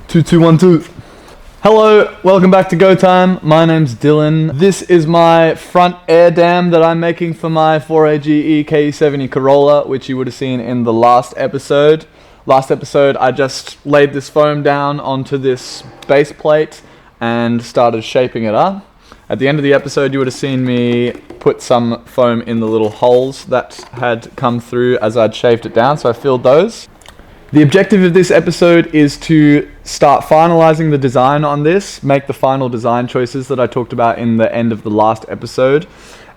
2212. Hello, welcome back to Go Time. My name's Dylan. This is my front air dam that I'm making for my 4AGE KE70 Corolla, which you would have seen in the last episode. Last episode, I just laid this foam down onto this base plate and started shaping it up. At the end of the episode, you would have seen me put some foam in the little holes that had come through as I'd shaved it down, so I filled those. The objective of this episode is to start finalizing the design on this, make the final design choices that I talked about in the end of the last episode,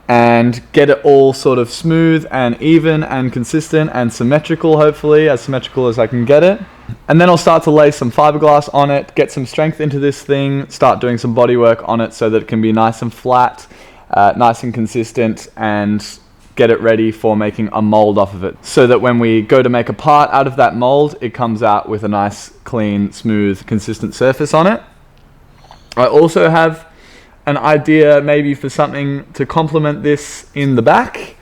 and get it all sort of smooth and even and consistent and symmetrical, hopefully, as symmetrical as I can get it. And then I'll start to lay some fiberglass on it, get some strength into this thing, start doing some bodywork on it so that it can be nice and flat, nice and consistent, and get it ready for making a mold off of it, so that when we go to make a part out of that mold, it comes out with a nice, clean, smooth, consistent surface on it. I also have an idea maybe for something to complement this in the back,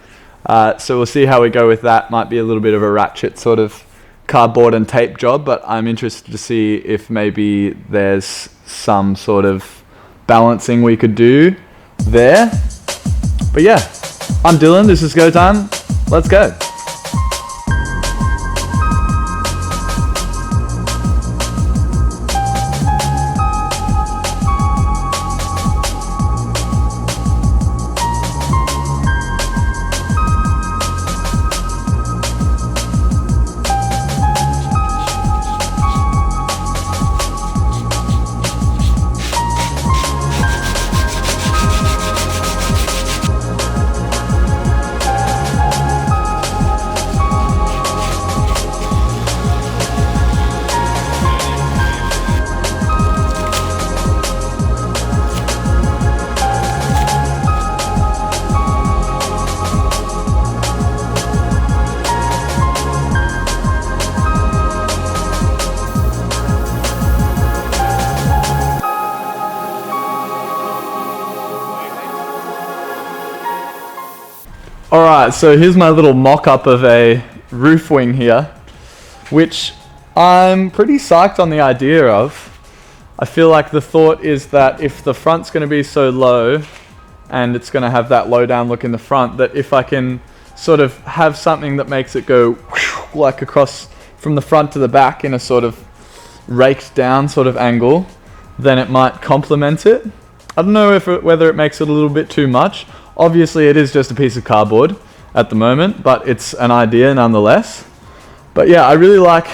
so we'll see how we go with that. Might be a little bit of a ratchet sort of cardboard and tape job, but I'm interested to see if maybe there's some sort of balancing we could do there. But yeah, I'm Dylan, this is Go Time, let's go. Alright, so here's my little mock-up of a roof wing here, which I'm pretty psyched on the idea of. I feel like the thought is that if the front's going to be so low, and it's going to have that low down look in the front, that if I can sort of have something that makes it go like across from the front to the back in a sort of raked down sort of angle, then it might complement it. I don't know whether it makes it a little bit too much. Obviously it is just a piece of cardboard at the moment, but it's an idea nonetheless. But yeah, I really like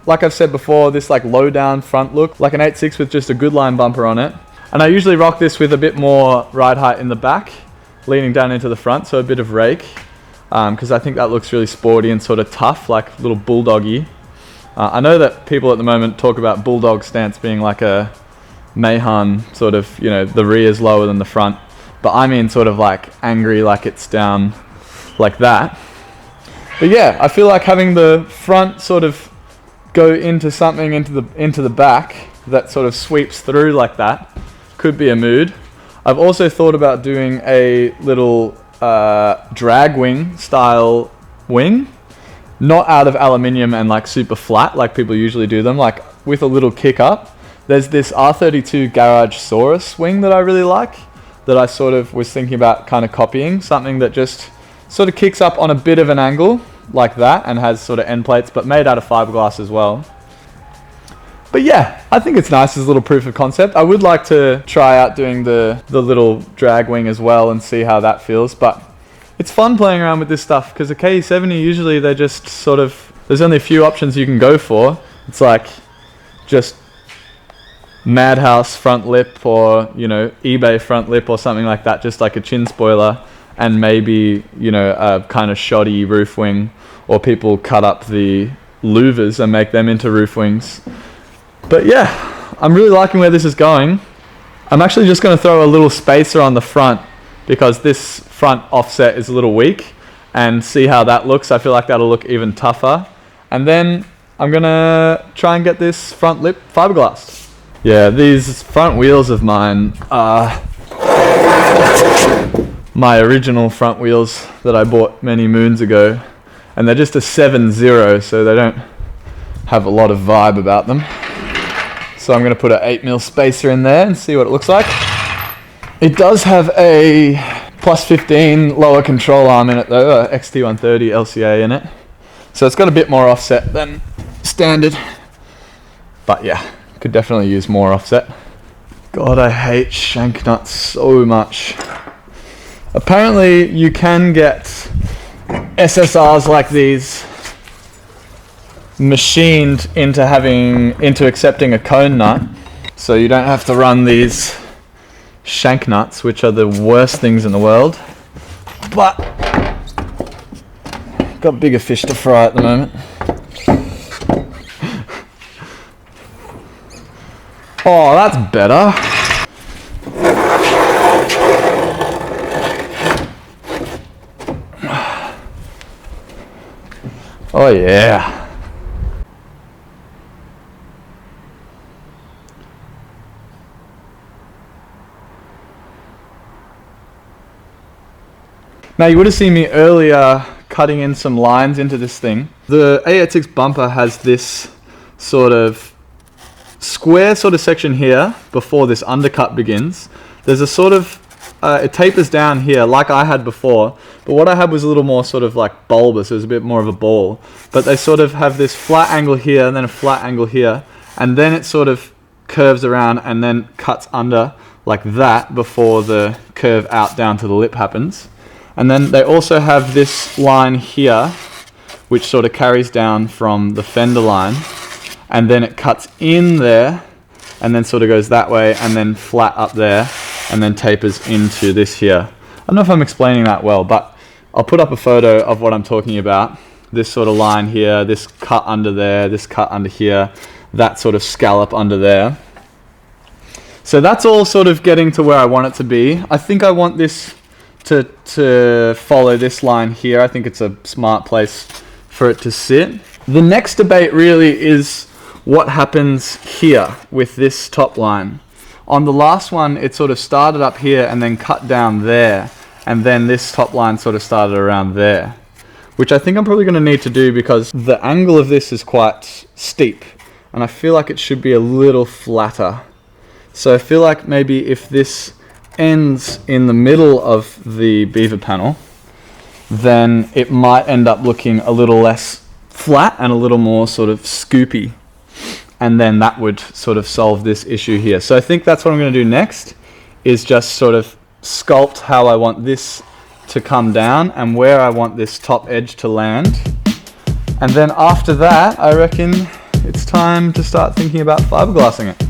I've said before, this like low down front look, like an 8.6 with just a good line bumper on it. And I usually rock this with a bit more ride height in the back, leaning down into the front, so a bit of rake, because I think that looks really sporty and sort of tough, like a little bulldoggy. I know that people at the moment talk about bulldog stance being like a Mayhan sort of, you know, the rear's lower than the front. But I mean sort of like angry, like it's down like that. But yeah, I feel like having the front sort of go into something into the back that sort of sweeps through like that could be a mood. I've also thought about doing a little drag wing style wing, not out of aluminium and like super flat like people usually do them, like with a little kick up. There's this R32 Garage Saurus wing that I really like, that I sort of was thinking about kind of copying, something that just sort of kicks up on a bit of an angle like that and has sort of end plates, but made out of fiberglass as well. But yeah, I think it's nice as a little proof of concept. I would like to try out doing the little drag wing as well and see how that feels, but it's fun playing around with this stuff because the KE70 usually they're just sort of, there's only a few options you can go for. It's like just Madhouse front lip, or you know, eBay front lip or something like that, just like a chin spoiler, and maybe, you know, a kind of shoddy roof wing, or people cut up the louvers and make them into roof wings. But yeah, I'm really liking where this is going. I'm actually just going to throw a little spacer on the front because this front offset is a little weak, and see how that looks. I feel like that'll look even tougher. And then I'm going to try and get this front lip fiberglassed. Yeah, these front wheels of mine are my original front wheels that I bought many moons ago, and they're just a 7.0, so they don't have a lot of vibe about them. So I'm going to put an 8mm spacer in there and see what it looks like. It does have a plus 15 lower control arm in it though, a XT130 LCA in it. So it's got a bit more offset than standard. But yeah, could definitely use more offset. God, I hate shank nuts so much. Apparently you can get SSRs like these machined into accepting a cone nut, so you don't have to run these shank nuts, which are the worst things in the world. But got bigger fish to fry at the moment. Oh, that's better. Oh yeah. Now you would have seen me earlier cutting in some lines into this thing. The A86 bumper has this sort of square sort of section here before this undercut begins. There's a sort of, it tapers down here like I had before, but what I had was a little more sort of like bulbous, it was a bit more of a ball. But they sort of have this flat angle here and then a flat angle here, and then it sort of curves around and then cuts under like that before the curve out down to the lip happens. And then they also have this line here, which sort of carries down from the fender line, and then it cuts in there, and then sort of goes that way, and then flat up there, and then tapers into this here. I don't know if I'm explaining that well, but I'll put up a photo of what I'm talking about. This sort of line here, this cut under there, this cut under here, that sort of scallop under there. So that's all sort of getting to where I want it to be. I think I want this to follow this line here. I think it's a smart place for it to sit. The next debate really is what happens here with this top line. On the last one, it sort of started up here and then cut down there, and then this top line sort of started around there, which I think I'm probably going to need to do because the angle of this is quite steep, and I feel like it should be a little flatter. So I feel like maybe if this ends in the middle of the beaver panel, then it might end up looking a little less flat and a little more sort of scoopy, and then that would sort of solve this issue here. So I think that's what I'm going to do next, is just sort of sculpt how I want this to come down and where I want this top edge to land. And then after that, I reckon it's time to start thinking about fiberglassing it.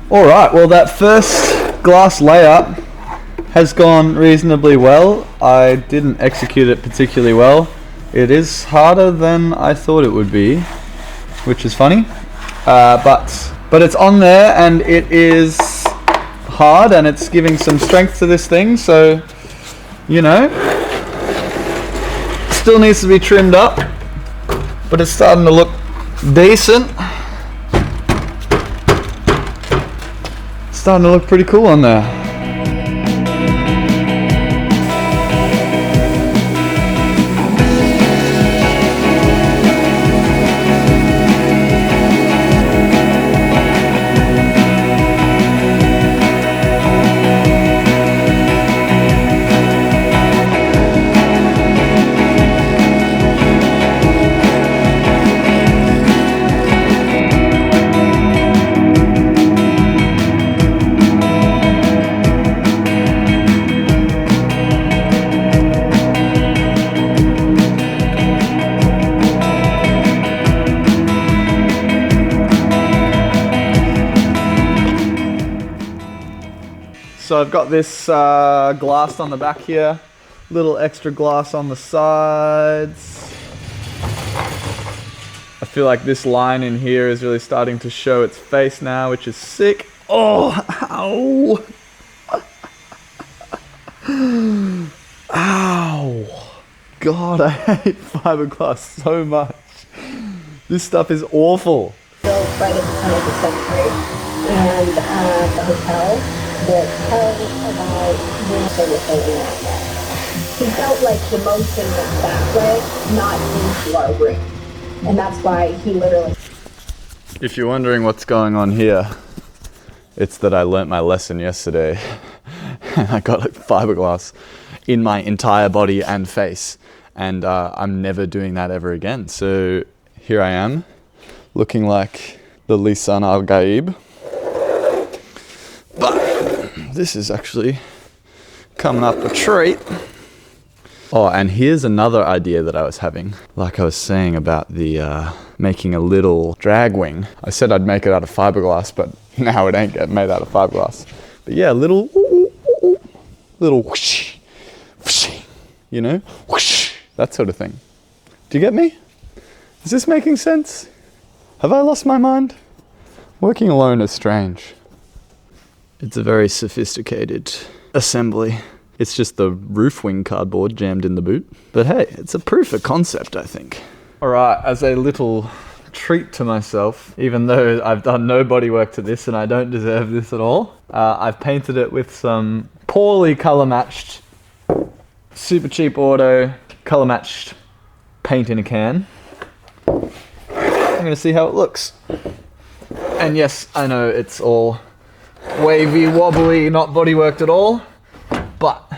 Alright, well that first glass layup has gone reasonably well. I didn't execute it particularly well. It is harder than I thought it would be, which is funny. But it's on there and it is hard and it's giving some strength to this thing, so you know, still needs to be trimmed up, but it's starting to look decent. Starting to look pretty cool on there. So I've got this glass on the back here, little extra glass on the sides. I feel like this line in here is really starting to show its face now, which is sick. Oh, ow. Ow. God, I hate fiberglass so much. This stuff is awful. Built right at the turn of the century, and the hotel that tells about when they were building out there. He felt like the motion was that way, not into our room. And that's why he literally... If you're wondering what's going on here, it's that I learnt my lesson yesterday. I got like fiberglass in my entire body and face, and I'm never doing that ever again. So here I am, looking like the Lisan Al Gaib. But this is actually coming up a treat. Oh, and here's another idea that I was having. Like I was saying about the making a little drag wing. I said I'd make it out of fiberglass, but now it ain't getting made out of fiberglass. But yeah, little whoosh, whoosh, you know, whoosh, that sort of thing. Do you get me? Is this making sense? Have I lost my mind? Working alone is strange. It's a very sophisticated assembly. It's just the roof wing cardboard jammed in the boot. But hey, it's a proof of concept, I think. All right, as a little treat to myself, even though I've done no bodywork to this and I don't deserve this at all, I've painted it with some poorly color matched, super cheap auto, color matched paint in a can. I'm gonna see how it looks. And yes, I know it's all wavy, wobbly, not bodyworked at all. But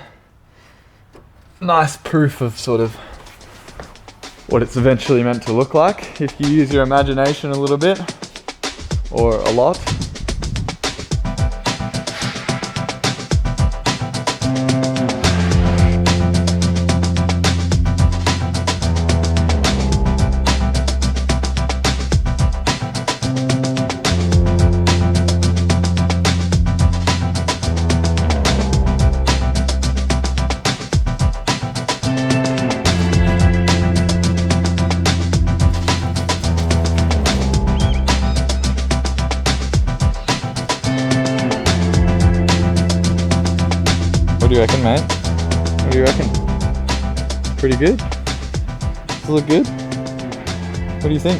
nice proof of sort of what it's eventually meant to look like if you use your imagination a little bit or a lot. What do you reckon, mate? What do you reckon? Pretty good? Does it look good? What do you think?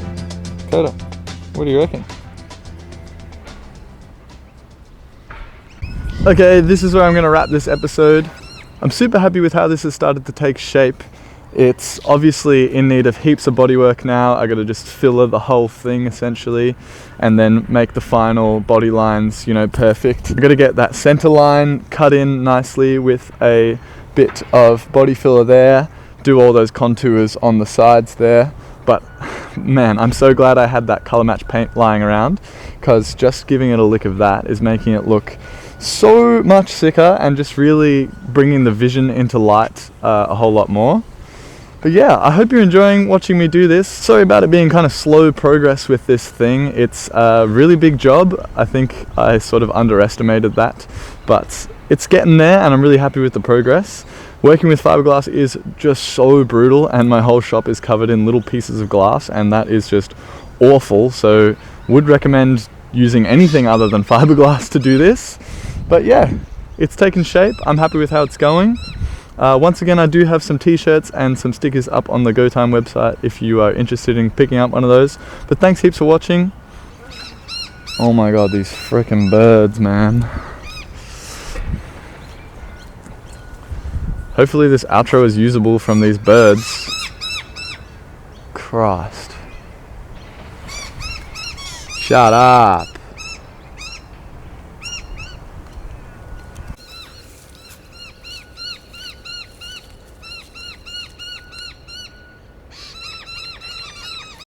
Coda, what do you reckon? Okay, this is where I'm going to wrap this episode. I'm super happy with how this has started to take shape. It's obviously in need of heaps of bodywork now. I got to just filler the whole thing essentially and then make the final body lines, you know, perfect. I got to get that center line cut in nicely with a bit of body filler there, do all those contours on the sides there. But man, I'm so glad I had that color match paint lying around, because just giving it a lick of that is making it look so much sicker and just really bringing the vision into light a whole lot more. But yeah, I hope you're enjoying watching me do this. Sorry about it being kind of slow progress with this thing. It's a really big job. I think I sort of underestimated that, but it's getting there and I'm really happy with the progress. Working with fiberglass is just so brutal, and my whole shop is covered in little pieces of glass, and that is just awful. So would recommend using anything other than fiberglass to do this. But yeah, it's taken shape. I'm happy with how it's going. Once again, I do have some t-shirts and some stickers up on the GoTime website if you are interested in picking up one of those. But thanks heaps for watching. Oh my god, these freaking birds, man. Hopefully this outro is usable from these birds. Christ. Shut up.